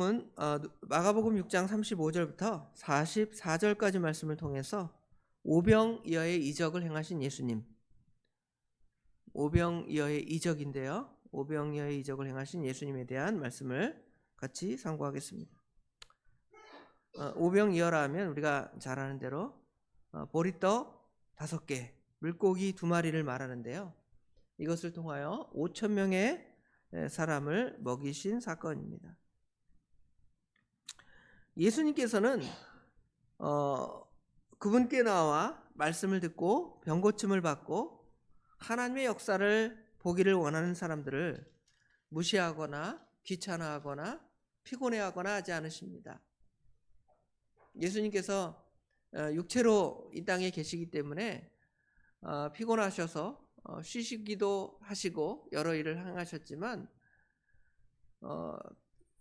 마가복음 6장 35절부터 44절까지 말씀을 통해서 오병이어의 이적을 행하신 예수님, 오병이어의 이적인데요. 오병이어의 이적을 행하신 예수님에 대한 말씀을 같이 상고하겠습니다. 오병이어라 하면 우리가 잘 아는 대로 보리떡 5개, 물고기 2마리를 말하는데요. 이것을 통하여 5천 명의 사람을 먹이신 사건입니다. 예수님께서는 그분께 나와 말씀을 듣고 병고침을 받고 하나님의 역사를 보기를 원하는 사람들을 무시하거나 귀찮아하거나 피곤해하거나 하지 않으십니다. 예수님께서 육체로 이 땅에 계시기 때문에 피곤하셔서 쉬시기도 하시고 여러 일을 행하셨지만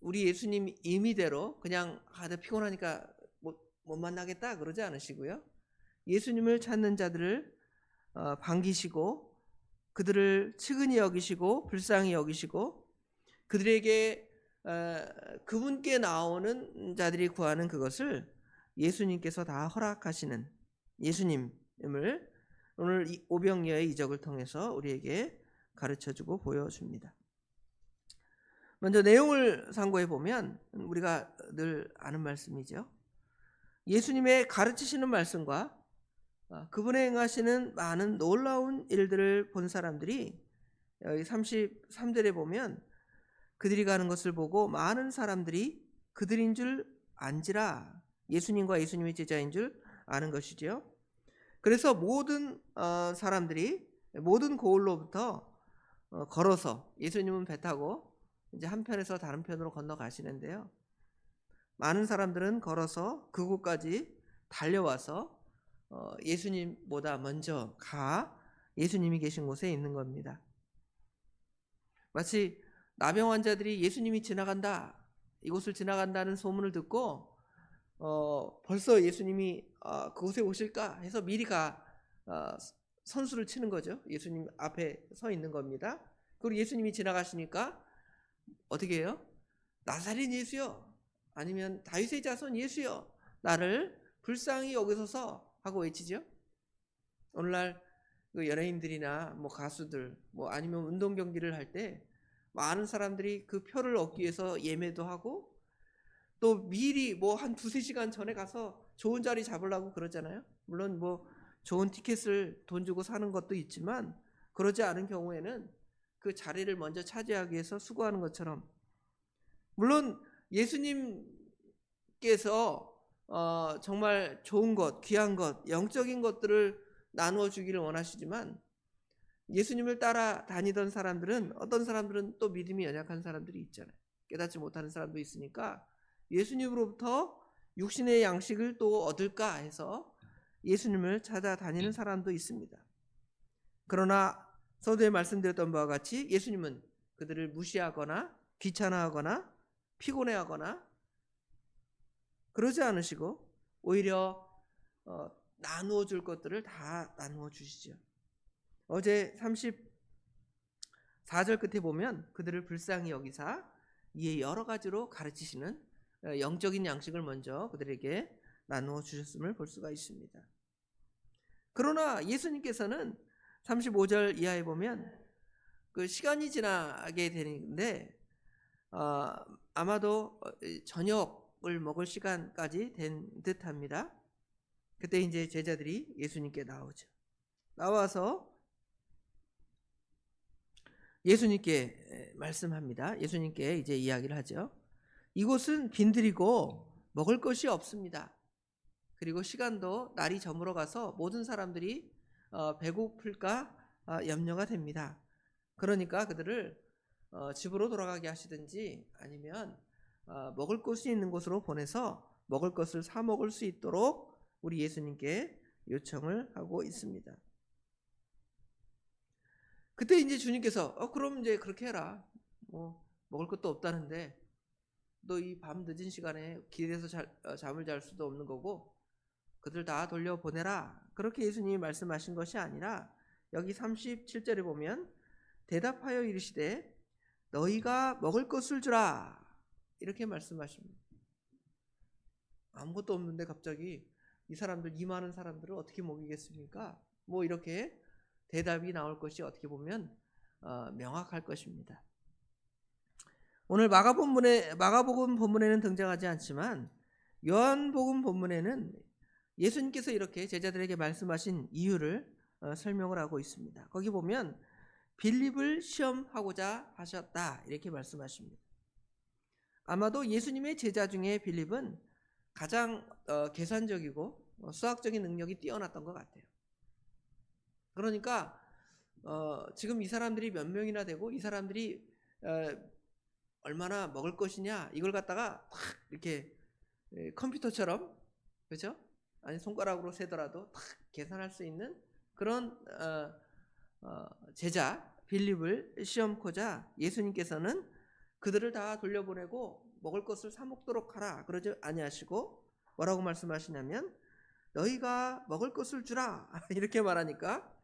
우리 예수님 임의대로 그냥 피곤하니까 못 만나겠다 그러지 않으시고요. 예수님을 찾는 자들을 반기시고 그들을 측은히 여기시고 불쌍히 여기시고 그들에게 그분께 나오는 자들이 구하는 그것을 예수님께서 다 허락하시는 예수님을 오늘 이 오병이어의 이적을 통해서 우리에게 가르쳐주고 보여줍니다. 먼저 내용을 상고해 보면 우리가 늘 아는 말씀이죠. 예수님의 가르치시는 말씀과 그분의 행하시는 많은 놀라운 일들을 본 사람들이 여기 33절에 보면 그들이 가는 것을 보고 많은 사람들이 그들인 줄 안지라, 예수님과 예수님의 제자인 줄 아는 것이죠. 그래서 모든 사람들이 모든 고을로부터 걸어서, 예수님은 배 타고 이제 한편에서 다른 편으로 건너가시는데요. 많은 사람들은 걸어서 그곳까지 달려와서 예수님보다 먼저 예수님이 계신 곳에 있는 겁니다. 마치 나병 환자들이 예수님이 지나간다, 이곳을 지나간다는 소문을 듣고 벌써 예수님이 그곳에 오실까 해서 미리 선수를 치는 거죠. 예수님 앞에 서 있는 겁니다. 그리고 예수님이 지나가시니까 어떻게 해요? 나사렛 예수여, 아니면 다윗의 자손 예수여, 나를 불쌍히 여기소서 하고 외치죠. 오늘날 그 연예인들이나 가수들 아니면 운동 경기를 할 때 많은 사람들이 그 표를 얻기 위해서 예매도 하고 또 미리 한 2-3시간 전에 가서 좋은 자리 잡으려고 그러잖아요. 물론 좋은 티켓을 돈 주고 사는 것도 있지만 그러지 않은 경우에는 그 자리를 먼저 차지하기 위해서 수고하는 것처럼, 물론 예수님께서 정말 좋은 것, 귀한 것, 영적인 것들을 나누어 주기를 원하시지만 예수님을 따라 다니던 사람들은, 어떤 사람들은 또 믿음이 연약한 사람들이 있잖아요. 깨닫지 못하는 사람도 있으니까 예수님으로부터 육신의 양식을 또 얻을까 해서 예수님을 찾아다니는 사람도 있습니다. 그러나 서두에 말씀드렸던 바와 같이 예수님은 그들을 무시하거나 귀찮아하거나 피곤해하거나 그러지 않으시고 오히려 나누어 줄 것들을 다 나누어 주시죠. 어제 34절 끝에 보면 그들을 불쌍히 여기사 이에 여러 가지로 가르치시는 영적인 양식을 먼저 그들에게 나누어 주셨음을 볼 수가 있습니다. 그러나 예수님께서는 35절 이하에 보면 그 시간이 지나게 되는데 아마도 저녁을 먹을 시간까지 된 듯합니다. 그때 이제 제자들이 예수님께 나오죠. 나와서 예수님께 말씀합니다. 예수님께 이제 이야기를 하죠. 이곳은 빈들이고 먹을 것이 없습니다. 그리고 시간도 날이 저물어 가서 모든 사람들이 배고플까 염려가 됩니다. 그러니까 그들을 집으로 돌아가게 하시든지 아니면 먹을 곳이 있는 곳으로 보내서 먹을 것을 사 먹을 수 있도록 우리 예수님께 요청을 하고 있습니다. 그때 이제 주님께서 그럼 이제 그렇게 해라. 먹을 것도 없다는데 너 이 밤 늦은 시간에 길에서 잠을 잘 수도 없는 거고 그들 다 돌려보내라. 그렇게 예수님이 말씀하신 것이 아니라 여기 37절에 보면 대답하여 이르시되 너희가 먹을 것을 주라. 이렇게 말씀하십니다. 아무것도 없는데 갑자기 이 사람들, 이 많은 사람들을 어떻게 먹이겠습니까? 뭐 이렇게 대답이 나올 것이 어떻게 보면 명확할 것입니다. 오늘 마가복음 본문에는 등장하지 않지만 요한복음 본문에는 예수님께서 이렇게 제자들에게 말씀하신 이유를 설명을 하고 있습니다. 거기 보면 빌립을 시험하고자 하셨다 이렇게 말씀하십니다. 아마도 예수님의 제자 중에 빌립은 가장 계산적이고 수학적인 능력이 뛰어났던 것 같아요. 그러니까 지금 이 사람들이 몇 명이나 되고 이 사람들이 얼마나 먹을 것이냐 이걸 갖다가 탁 이렇게 컴퓨터처럼, 그렇죠? 아니 손가락으로 세더라도 탁 계산할 수 있는 그런 제자 빌립을 시험코자 예수님께서는 그들을 다 돌려보내고 먹을 것을 사 먹도록 하라 그러지 아니하시고 뭐라고 말씀하시냐면 너희가 먹을 것을 주라 이렇게 말하니까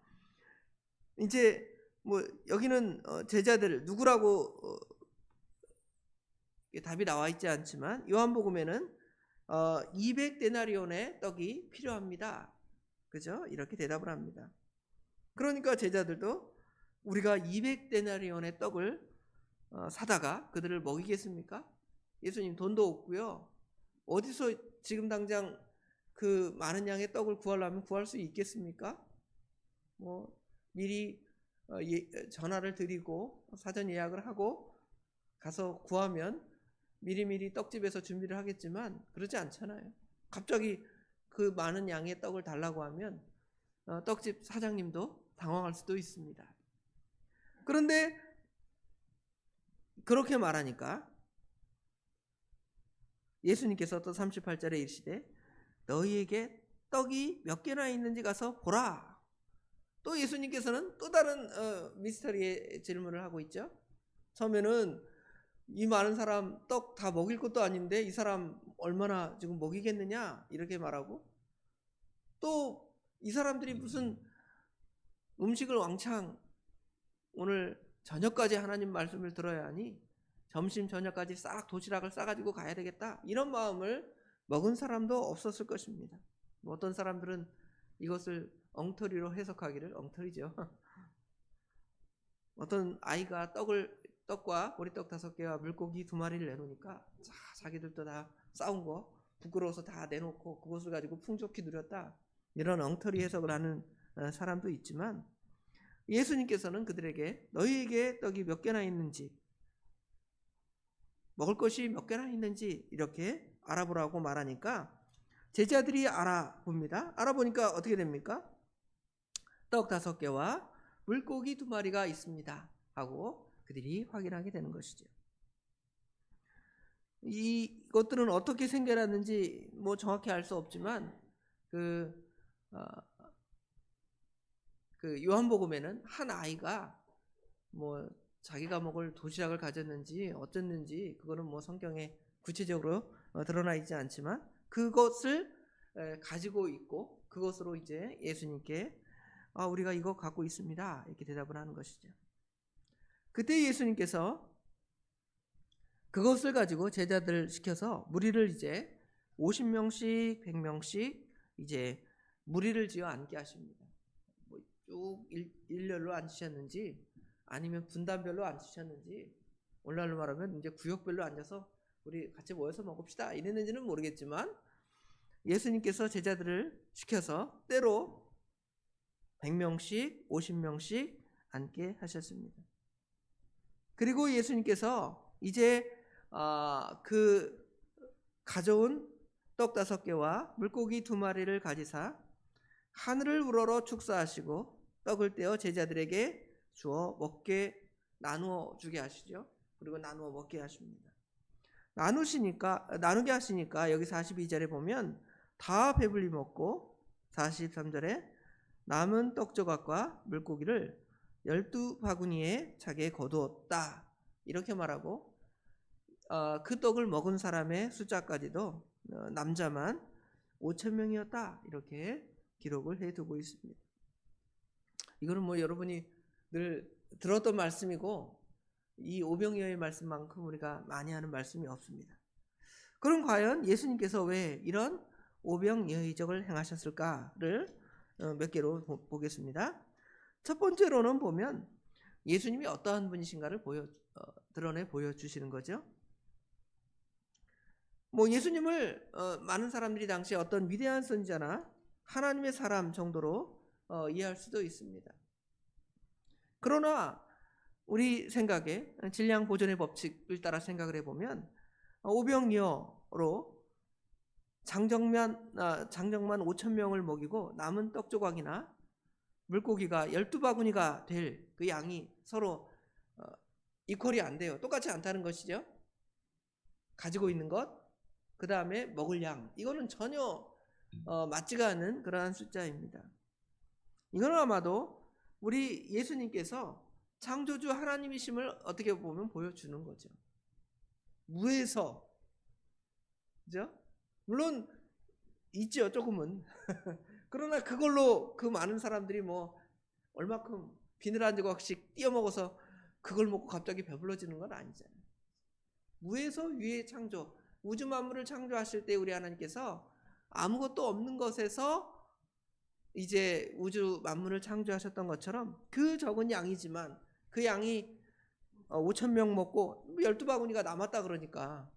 이제 뭐 여기는 제자들 누구라고 답이 나와 있지 않지만 요한복음에는 200데나리온의 떡이 필요합니다. 그죠? 이렇게 대답을 합니다. 그러니까 제자들도 우리가 200데나리온의 떡을 사다가 그들을 먹이겠습니까? 예수님 돈도 없고요. 어디서 지금 당장 그 많은 양의 떡을 구하려면 구할 수 있겠습니까? 뭐 미리 전화를 드리고 사전 예약을 하고 가서 구하면 미리미리 떡집에서 준비를 하겠지만 그러지 않잖아요. 갑자기 그 많은 양의 떡을 달라고 하면 떡집 사장님도 당황할 수도 있습니다. 그런데 그렇게 말하니까 예수님께서 또 38절에 이르시되 너희에게 떡이 몇 개나 있는지 가서 보라. 또 예수님께서는 또 다른 미스터리의 질문을 하고 있죠. 처음에는 이 많은 사람 떡 다 먹일 것도 아닌데 이 사람 얼마나 지금 먹이겠느냐 이렇게 말하고, 또 이 사람들이 무슨 음식을 왕창 오늘 저녁까지 하나님 말씀을 들어야 하니 점심 저녁까지 싹 도시락을 싸가지고 가야 되겠다 이런 마음을 먹은 사람도 없었을 것입니다. 어떤 사람들은 이것을 엉터리로 해석하기를, 엉터리죠. 어떤 아이가 떡과 보리떡 5개와 물고기 2마리를 내놓으니까 자기들도 다 싸운 거 부끄러워서 다 내놓고 그것을 가지고 풍족히 누렸다 이런 엉터리 해석을 하는 사람도 있지만 예수님께서는 그들에게 너희에게 떡이 몇 개나 있는지 먹을 것이 몇 개나 있는지 이렇게 알아보라고 말하니까 제자들이 알아봅니다. 알아보니까 어떻게 됩니까? 떡 5개와 물고기 2마리가 있습니다 하고 그들이 확인하게 되는 것이죠. 이것들은 어떻게 생겨났는지 뭐 정확히 알 수 없지만 그 요한복음에는 한 아이가 뭐 자기가 먹을 도시락을 가졌는지 어쨌는지 그거는 뭐 성경에 구체적으로 드러나 있지 않지만 그것을 가지고 있고 그것으로 이제 예수님께 우리가 이거 갖고 있습니다 이렇게 대답을 하는 것이죠. 그때 예수님께서 그것을 가지고 제자들 시켜서 무리를 이제 50명씩 100명씩 이제 무리를 지어 앉게 하십니다. 뭐 쭉 일렬로 앉으셨는지 아니면 분단별로 앉으셨는지 오늘날로 말하면 이제 구역별로 앉아서 우리 같이 모여서 먹읍시다 이랬는지는 모르겠지만 예수님께서 제자들을 시켜서 때로 100명씩 50명씩 앉게 하셨습니다. 그리고 예수님께서 이제 그 가져온 떡 5개와 물고기 2마리를 가지사 하늘을 우러러 축사하시고 떡을 떼어 제자들에게 주어 먹게 나누어 주게 하시죠. 그리고 나누어 먹게 하십니다. 나누게 하시니까 여기 42절에 보면 다 배불리 먹고 43절에 남은 떡 조각과 물고기를 12바구니에 차게 거두었다 이렇게 말하고 그 떡을 먹은 사람의 숫자까지도 남자만 5,000명이었다 이렇게 기록을 해두고 있습니다. 이거는 뭐 여러분이 늘 들었던 말씀이고 이 오병이어의 말씀만큼 우리가 많이 하는 말씀이 없습니다. 그럼 과연 예수님께서 왜 이런 오병이어의적을 행하셨을까를 몇 개로 보겠습니다. 첫 번째로는 보면 예수님이 어떠한 분이신가를 드러내 보여주시는 거죠. 뭐 예수님을 많은 사람들이 당시에 어떤 위대한 선지자나 하나님의 사람 정도로 이해할 수도 있습니다. 그러나 우리 생각에 질량 보존의 법칙을 따라 생각을 해보면 오병이어로 장정만 5,000명을 먹이고 남은 떡 조각이나 물고기가 12바구니가 될 그 양이 서로 이퀄이 안 돼요. 똑같지 않다는 것이죠. 가지고 있는 것, 그 다음에 먹을 양, 이거는 전혀 맞지가 않은 그러한 숫자입니다. 이거는 아마도 우리 예수님께서 창조주 하나님이심을 어떻게 보면 보여주는 거죠. 무에서, 그죠? 물론 있죠, 조금은. 그러나 그걸로 그 많은 사람들이 뭐 얼마큼 비늘 한 조각씩 띄어 먹어서 그걸 먹고 갑자기 배불러지는 건 아니잖아요. 무에서 위의 창조, 우주 만물을 창조하실 때 우리 하나님께서 아무것도 없는 것에서 이제 우주 만물을 창조하셨던 것처럼 그 적은 양이지만 그 양이 5,000명 먹고 12바구니가 남았다 그러니까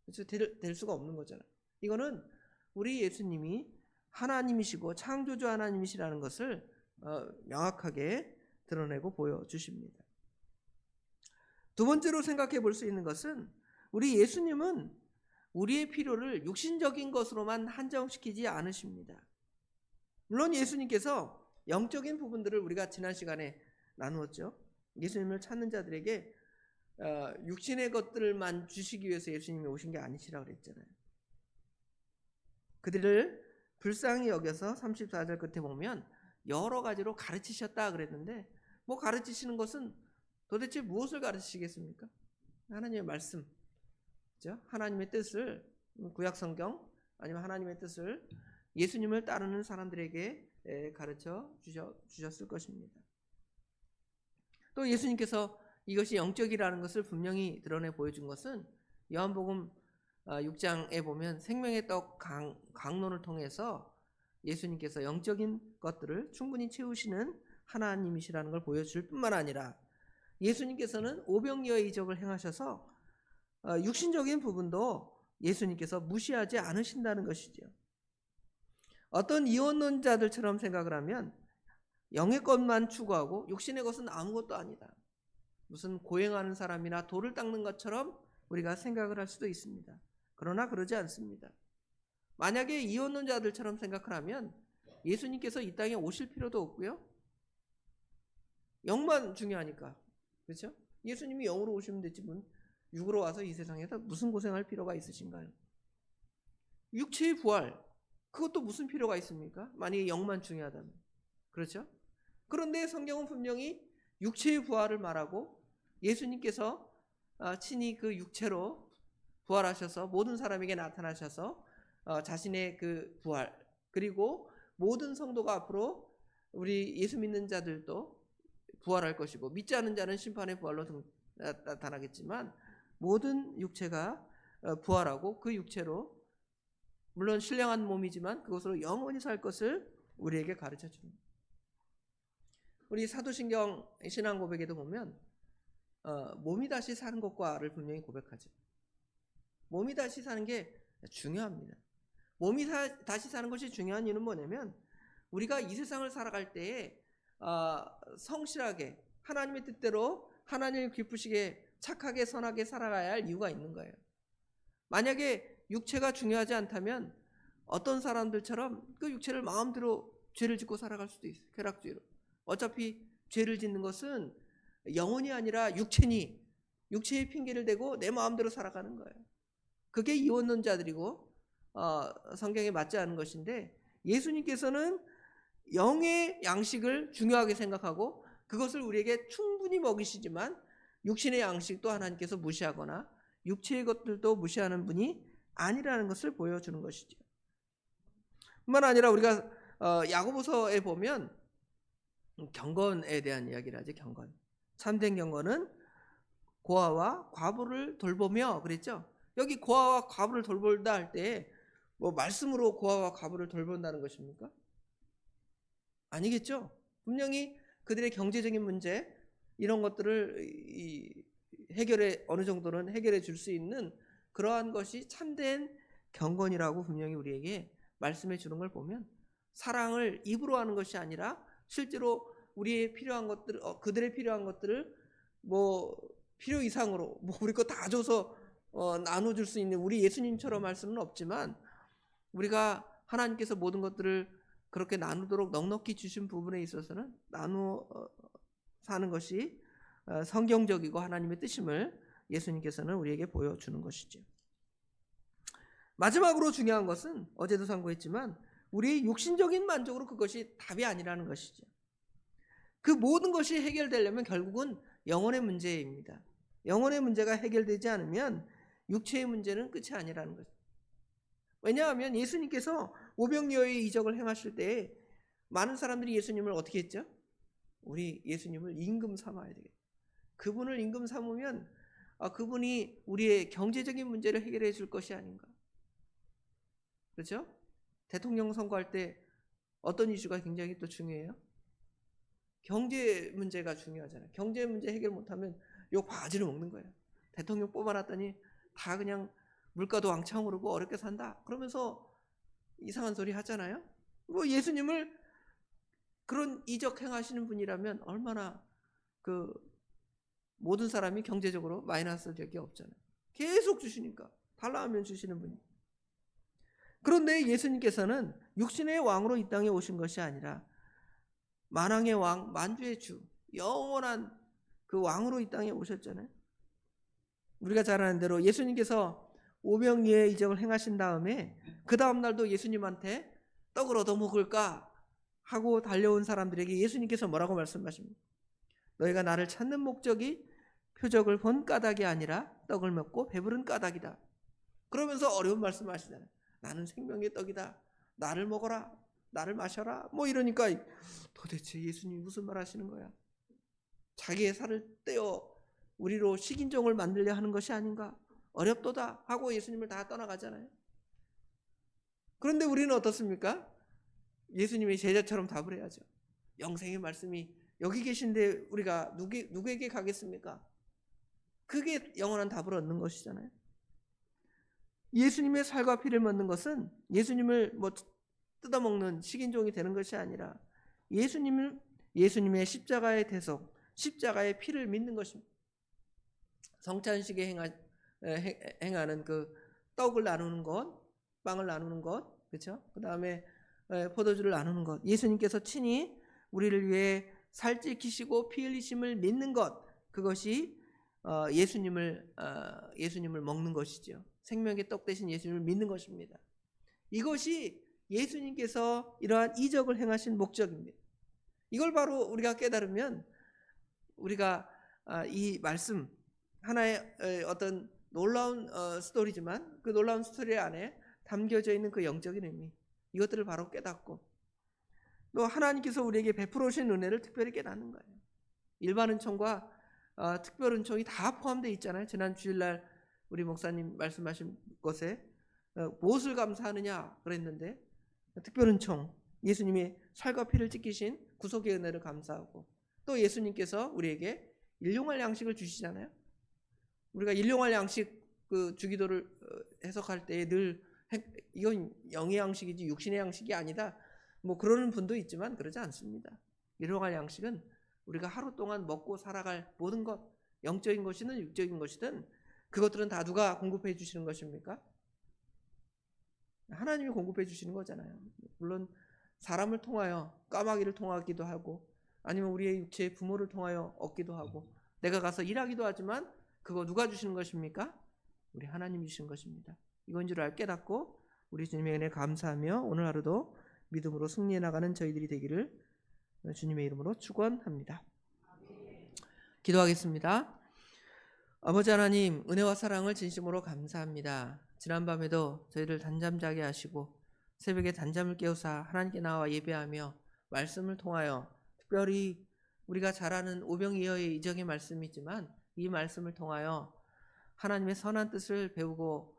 그래서 될 수가 없는 거잖아요. 이거는 우리 예수님이 하나님이시고 창조주 하나님이시라는 것을 명확하게 드러내고 보여주십니다. 두 번째로 생각해 볼 수 있는 것은 우리 예수님은 우리의 필요를 육신적인 것으로만 한정시키지 않으십니다. 물론 예수님께서 영적인 부분들을 우리가 지난 시간에 나누었죠. 예수님을 찾는 자들에게 육신의 것들만 주시기 위해서 예수님이 오신 게 아니시라고 그랬잖아요. 그들을 불쌍히 여겨서 34절 끝에 보면 여러 가지로 가르치셨다 그랬는데 뭐 가르치시는 것은 도대체 무엇을 가르치시겠습니까? 하나님의 말씀, 그렇죠? 하나님의 뜻을, 구약 성경 아니면 하나님의 뜻을 예수님을 따르는 사람들에게 가르쳐 주셨을 것입니다. 또 예수님께서 이것이 영적이라는 것을 분명히 드러내 보여준 것은 요한복음 6장에 보면 생명의 떡 강론을 통해서 예수님께서 영적인 것들을 충분히 채우시는 하나님이시라는 걸 보여줄 뿐만 아니라 예수님께서는 오병이어의 이적을 행하셔서 육신적인 부분도 예수님께서 무시하지 않으신다는 것이죠. 어떤 이원론자들처럼 생각을 하면 영의 것만 추구하고 육신의 것은 아무것도 아니다, 무슨 고행하는 사람이나 돌을 닦는 것처럼 우리가 생각을 할 수도 있습니다. 그러나 그러지 않습니다. 만약에 이원론자들처럼 생각을 하면 예수님께서 이 땅에 오실 필요도 없고요, 영만 중요하니까, 그렇죠? 예수님이 영으로 오시면 되지 육으로 와서 이 세상에서 무슨 고생할 필요가 있으신가요? 육체의 부활, 그것도 무슨 필요가 있습니까? 만약에 영만 중요하다면. 그렇죠? 그런데 성경은 분명히 육체의 부활을 말하고 예수님께서 친히 그 육체로 부활하셔서 모든 사람에게 나타나셔서 자신의 그 부활, 그리고 모든 성도가 앞으로 우리 예수 믿는 자들도 부활할 것이고 믿지 않은 자는 심판의 부활로 나타나겠지만 모든 육체가 부활하고 그 육체로, 물론 신령한 몸이지만 그것으로 영원히 살 것을 우리에게 가르쳐 줍니다. 우리 사도신경 신앙 고백에도 보면 몸이 다시 사는 것과를 분명히 고백하죠. 몸이 다시 사는 게 중요합니다. 몸이 다시 사는 것이 중요한 이유는 뭐냐면 우리가 이 세상을 살아갈 때에 성실하게 하나님의 뜻대로 하나님을 기쁘시게 착하게 선하게 살아가야 할 이유가 있는 거예요. 만약에 육체가 중요하지 않다면 어떤 사람들처럼 그 육체를 마음대로 죄를 짓고 살아갈 수도 있어요. 쾌락죄로. 어차피 죄를 짓는 것은 영혼이 아니라 육체니 육체의 핑계를 대고 내 마음대로 살아가는 거예요. 그게 이원론자들이고 성경에 맞지 않은 것인데, 예수님께서는 영의 양식을 중요하게 생각하고 그것을 우리에게 충분히 먹이시지만 육신의 양식도 하나님께서 무시하거나 육체의 것들도 무시하는 분이 아니라는 것을 보여주는 것이죠. 뿐만 아니라 우리가 야고보서에 보면 경건에 대한 이야기를 하죠. 경건. 참된 경건은 고아와 과부를 돌보며 그랬죠. 여기 고아와 과부를 돌본다 할 때 뭐 말씀으로 고아와 과부를 돌본다는 것입니까? 아니겠죠. 분명히 그들의 경제적인 문제 이런 것들을 해결해 어느 정도는 해결해 줄 수 있는 그러한 것이 참된 경건이라고 분명히 우리에게 말씀해 주는 걸 보면 사랑을 입으로 하는 것이 아니라 실제로 우리의 필요한 것들 그들의 필요한 것들을 뭐 필요 이상으로 뭐 우리 거 다 줘서 나눠줄 수 있는 우리 예수님처럼 할 수는 없지만 우리가 하나님께서 모든 것들을 그렇게 나누도록 넉넉히 주신 부분에 있어서는 나누어 사는 것이 성경적이고 하나님의 뜻임을 예수님께서는 우리에게 보여주는 것이죠. 마지막으로 중요한 것은 어제도 상고했지만 우리의 육신적인 만족으로 그것이 답이 아니라는 것이죠. 그 모든 것이 해결되려면 결국은 영혼의 문제입니다. 영혼의 문제가 해결되지 않으면 육체의 문제는 끝이 아니라는 거죠. 왜냐하면 예수님께서 오병이어의 이적을 행하실 때 많은 사람들이 예수님을 어떻게 했죠? 우리 예수님을 임금 삼아야 되겠다. 그분을 임금 삼으면 그분이 우리의 경제적인 문제를 해결해 줄 것이 아닌가. 그렇죠? 대통령 선거할 때 어떤 이슈가 굉장히 또 중요해요? 경제 문제가 중요하잖아요. 경제 문제 해결 못하면 요 바지를 먹는 거예요. 대통령 뽑아놨더니 다 그냥 물가도 왕창 오르고 어렵게 산다. 그러면서 이상한 소리 하잖아요. 뭐 예수님을 그런 이적 행하시는 분이라면 얼마나 그 모든 사람이 경제적으로 마이너스 될 게 없잖아요. 계속 주시니까 달라 하면 주시는 분이. 그런데 예수님께서는 육신의 왕으로 이 땅에 오신 것이 아니라 만왕의 왕, 만주의 주, 영원한 그 왕으로 이 땅에 오셨잖아요. 우리가 잘 아는 대로 예수님께서 오병이어의 이적을 행하신 다음에 그 다음 날도 예수님한테 떡을 얻어 먹을까 하고 달려온 사람들에게 예수님께서 뭐라고 말씀하십니까? 너희가 나를 찾는 목적이 표적을 본 까닭이 아니라 떡을 먹고 배부른 까닭이다. 그러면서 어려운 말씀을 하시잖아요. 나는 생명의 떡이다. 나를 먹어라. 나를 마셔라. 뭐 이러니까 도대체 예수님이 무슨 말 하시는 거야? 자기의 살을 떼어 우리로 식인종을 만들려 하는 것이 아닌가? 어렵도다 하고 예수님을 다 떠나가잖아요. 그런데 우리는 어떻습니까? 예수님의 제자처럼 답을 해야죠. 영생의 말씀이 여기 계신데 우리가 누구에게 가겠습니까? 그게 영원한 답을 얻는 것이잖아요. 예수님의 살과 피를 먹는 것은 예수님을 뭐 뜯어먹는 식인종이 되는 것이 아니라 예수님의 십자가의 대속, 십자가의 피를 믿는 것입니다. 성찬식에 행하는 그 떡을 나누는 것, 빵을 나누는 것, 그렇죠? 그 다음에 포도주를 나누는 것, 예수님께서 친히 우리를 위해 살찌키시고 피 흘리심을 믿는 것, 그것이 예수님을 먹는 것이죠. 생명의 떡 대신 예수님을 믿는 것입니다. 이것이 예수님께서 이러한 이적을 행하신 목적입니다. 이걸 바로 우리가 깨달으면 우리가 이 말씀 하나의 어떤 놀라운 스토리지만 그 놀라운 스토리 안에 담겨져 있는 그 영적인 의미 이것들을 바로 깨닫고 또 하나님께서 우리에게 베풀어 주신 은혜를 특별히 깨닫는 거예요. 일반 은총과 특별 은총이 다 포함되어 있잖아요. 지난 주일날 우리 목사님 말씀하신 것에 무엇을 감사하느냐 그랬는데 특별 은총, 예수님이 살과 피를 지키신 구속의 은혜를 감사하고 또 예수님께서 우리에게 일용할 양식을 주시잖아요. 우리가 일용할 양식 그 주기도를 해석할 때 늘 이건 영의 양식이지 육신의 양식이 아니다. 뭐 그러는 분도 있지만 그러지 않습니다. 일용할 양식은 우리가 하루 동안 먹고 살아갈 모든 것, 영적인 것이든 육적인 것이든 그것들은 다 누가 공급해 주시는 것입니까? 하나님이 공급해 주시는 거잖아요. 물론 사람을 통하여 까마귀를 통하기도 하고 아니면 우리의 육체의 부모를 통하여 얻기도 하고 내가 가서 일하기도 하지만 그거 누가 주시는 것입니까? 우리 하나님이 주신 것입니다. 이건 줄 깨닫고 우리 주님의 은혜 감사하며 오늘 하루도 믿음으로 승리해 나가는 저희들이 되기를 주님의 이름으로 축원합니다. 기도하겠습니다. 아버지 하나님, 은혜와 사랑을 진심으로 감사합니다. 지난밤에도 저희를 단잠 자게 하시고 새벽에 단잠을 깨우사 하나님께 나와 예배하며 말씀을 통하여 특별히 우리가 잘 아는 오병이어의 이적의 말씀이지만 이 말씀을 통하여 하나님의 선한 뜻을 배우고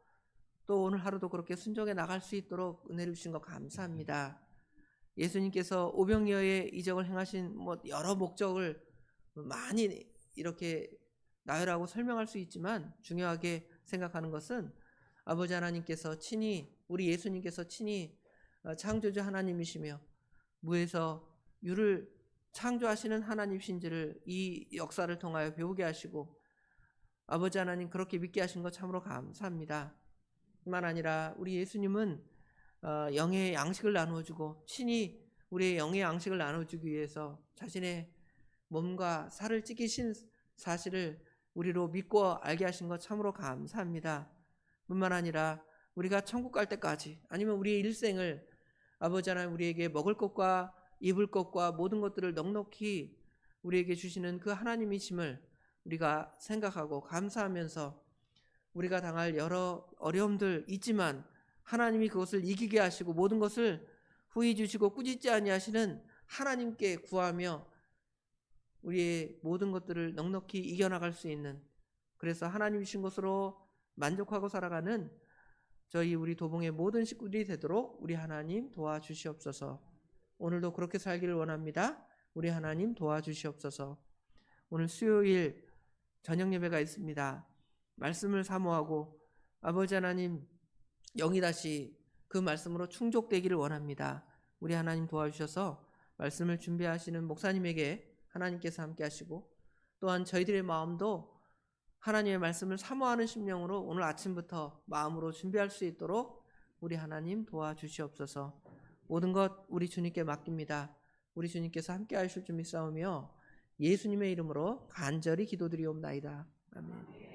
또 오늘 하루도 그렇게 순종해 나갈 수 있도록 은혜를 주신 것 감사합니다. 예수님께서 오병이어의 이적을 행하신 여러 목적을 많이 이렇게 나열하고 설명할 수 있지만 중요하게 생각하는 것은 아버지 하나님께서 친히 우리 예수님께서 친히 창조주 하나님이시며 무에서 유를 창조하시는 하나님이신지를 이 역사를 통하여 배우게 하시고 아버지 하나님 그렇게 믿게 하신 것 참으로 감사합니다. 뿐만 아니라 우리 예수님은 영의 양식을 나누어주고 친히 우리의 영의 양식을 나눠주기 위해서 자신의 몸과 살을 찢기신 사실을 우리로 믿고 알게 하신 것 참으로 감사합니다. 뿐만 아니라 우리가 천국 갈 때까지 아니면 우리의 일생을 아버지 하나님 우리에게 먹을 것과 입을 것과 모든 것들을 넉넉히 우리에게 주시는 그 하나님이심을 우리가 생각하고 감사하면서 우리가 당할 여러 어려움들 있지만 하나님이 그것을 이기게 하시고 모든 것을 후히 주시고 꾸짖지 아니하시는 하나님께 구하며 우리의 모든 것들을 넉넉히 이겨나갈 수 있는 그래서 하나님 주신 것으로 만족하고 살아가는 저희 우리 도봉의 모든 식구들이 되도록 우리 하나님 도와주시옵소서. 오늘도 그렇게 살기를 원합니다. 우리 하나님 도와주시옵소서. 오늘 수요일 저녁 예배가 있습니다. 말씀을 사모하고 아버지 하나님 영이 다시 그 말씀으로 충족되기를 원합니다. 우리 하나님 도와주셔서 말씀을 준비하시는 목사님에게 하나님께서 함께 하시고 또한 저희들의 마음도 하나님의 말씀을 사모하는 심령으로 오늘 아침부터 마음으로 준비할 수 있도록 우리 하나님 도와주시옵소서. 모든 것 우리 주님께 맡깁니다. 우리 주님께서 함께 하실 줄 믿사오며 예수님의 이름으로 간절히 기도드리옵나이다. 아멘.